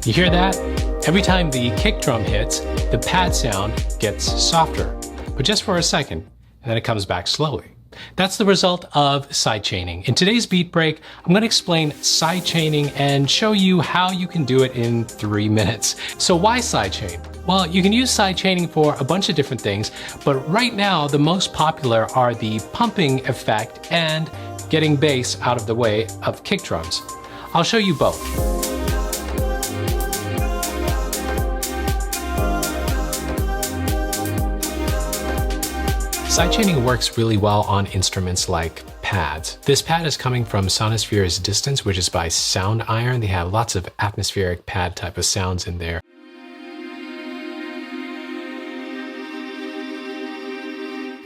You hear that? Every time the kick drum hits, the pad sound gets softer, but just for a second, and then it comes back slowly. That's the result of sidechaining. In today's beat break, I'm going to explain sidechaining and show you how you can do it in 3 minutes. So why sidechain? Well, you can use sidechaining for a bunch of different things, but right now the most popular are the pumping effect and getting bass out of the way of kick drums. I'll show you both. Sidechaining works really well on instruments like pads. This pad is coming from Sonosphere's Distance, which is by Sound Iron. They have lots of atmospheric pad type of sounds in there.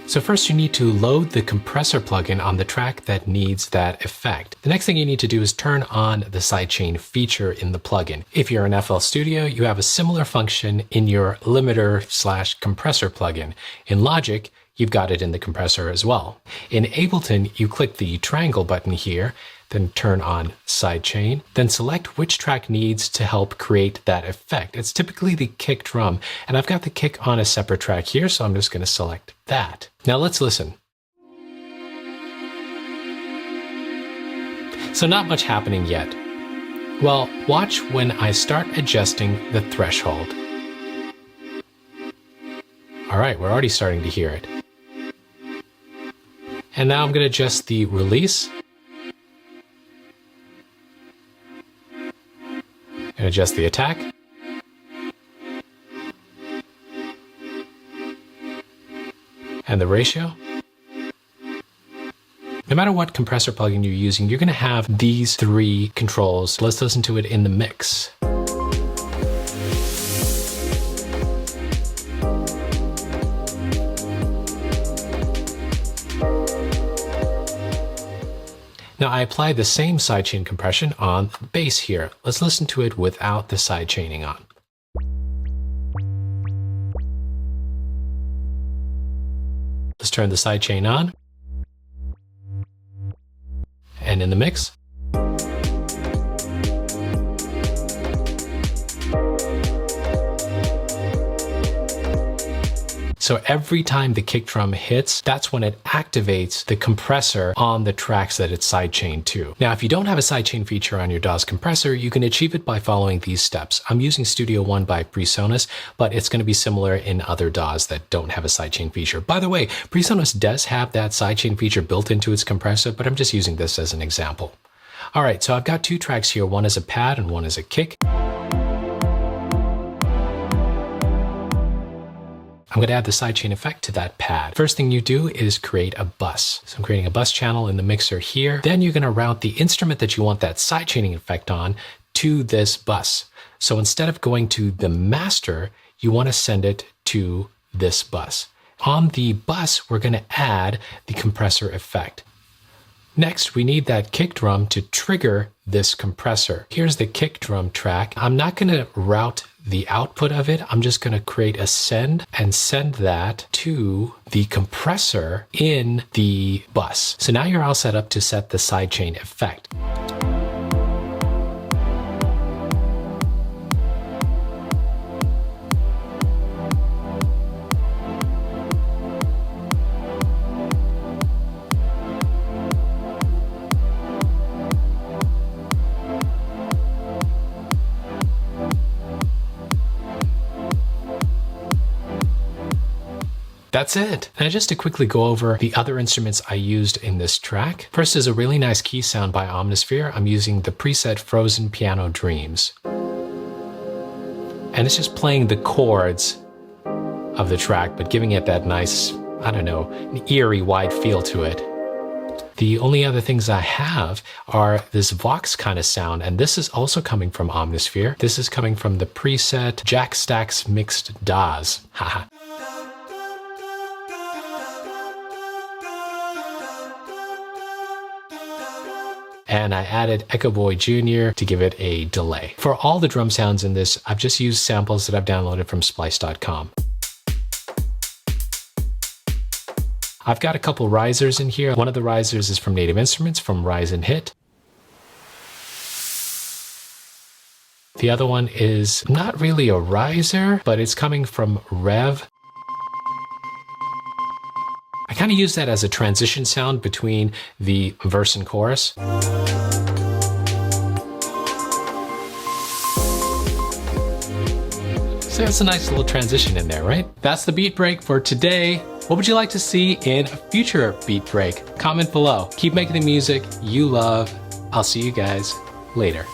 So first you need to load the compressor plugin on the track that needs that effect. The next thing you need to do is turn on the sidechain feature in the plugin. If you're in FL Studio, you have a similar function in your limiter/compressor plugin. In Logic, you've got it in the compressor as well. In Ableton, you click the triangle button here, then turn on Sidechain, then select which track needs to help create that effect. It's typically the kick drum, and I've got the kick on a separate track here, so I'm just going to select that. Now let's listen. So not much happening yet. Well, watch when I start adjusting the threshold. All right, we're already starting to hear it. And now I'm going to adjust the release. And adjust the attack. And the ratio. No matter what compressor plugin you're using, you're going to have these 3 controls. Let's listen to it in the mix. Now I applied the same sidechain compression on the bass here. Let's listen to it without the sidechaining on. Let's turn the sidechain on. And in the mix. So every time the kick drum hits, that's when it activates the compressor on the tracks that it's sidechained to. Now, if you don't have a sidechain feature on your DAW's compressor, you can achieve it by following these steps. I'm using Studio One by PreSonus, but it's going to be similar in other DAWs that don't have a sidechain feature. By the way, PreSonus does have that sidechain feature built into its compressor, but I'm just using this as an example. All right, so I've got 2 tracks here. One is a pad and one is a kick. I'm going to add the sidechain effect to that pad. First thing you do is create a bus. So I'm creating a bus channel in the mixer here. Then you're going to route the instrument that you want that sidechaining effect on to this bus. So instead of going to the master, you want to send it to this bus. On the bus, we're going to add the compressor effect. Next, we need that kick drum to trigger this compressor. Here's the kick drum track. I'm not going to route the output of it. I'm just going to create a send and send that to the compressor in the bus. So now you're all set up to set the sidechain effect. That's it. Now just to quickly go over the other instruments I used in this track. First is a really nice key sound by Omnisphere. I'm using the preset Frozen Piano Dreams. And it's just playing the chords of the track, but giving it that nice, I don't know, an eerie wide feel to it. The only other things I have are this Vox kind of sound, and this is also coming from Omnisphere. This is coming from the preset Jack Stack's Mixed DAWs. Haha. And I added Echo Boy Jr. to give it a delay. For all the drum sounds in this, I've just used samples that I've downloaded from splice.com. I've got a couple risers in here. One of the risers is from Native Instruments, from Rise and Hit. The other one is not really a riser, but it's coming from Rev. I kind of use that as a transition sound between the verse and chorus. So that's a nice little transition in there, right? That's the beat break for today. What would you like to see in a future beat break? Comment below. Keep making the music you love. I'll see you guys later.